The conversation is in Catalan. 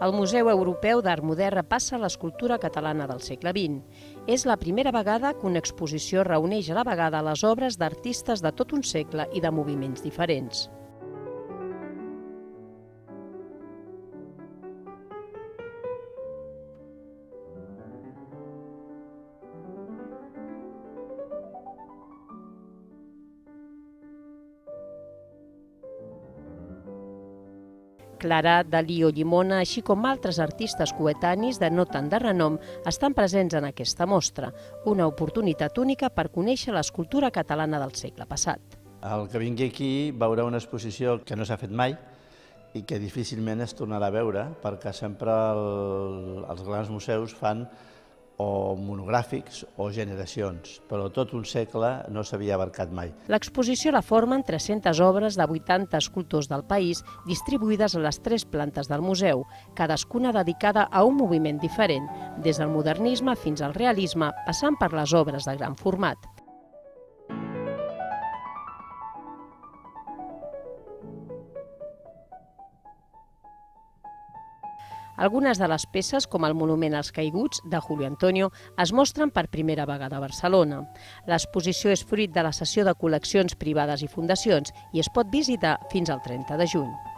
El Museu Europeu d'Art Modern repassa l'escultura catalana del segle XX. És la primera vegada que una exposició reuneix a la vegada les obres d'artistes de tot un segle i de moviments diferents. Clara, Dalí o Llimona, així com altres artistes coetanis de no tant de renom, estan presents en aquesta mostra, una oportunitat única per conèixer l'escultura catalana del segle passat. El que vingui aquí veurà una exposició que no s'ha fet mai i que difícilment es tornarà a veure, perquè sempre els grans museus fan o monogràfics o generacions, però tot un segle no s'havia abarcat mai. L'exposició la formen 300 obres de 80 escultors del país, distribuïdes a les 3 plantes del museu, cadascuna dedicada a un moviment diferent, des del modernisme fins al realisme, passant per les obres de gran format. Algunes de les peces, com el Monument als Caiguts, de Julio Antonio, es mostren per primera vegada a Barcelona. L'exposició és fruit de la cessió de col·leccions privades i fundacions i es pot visitar fins al 30 de juny.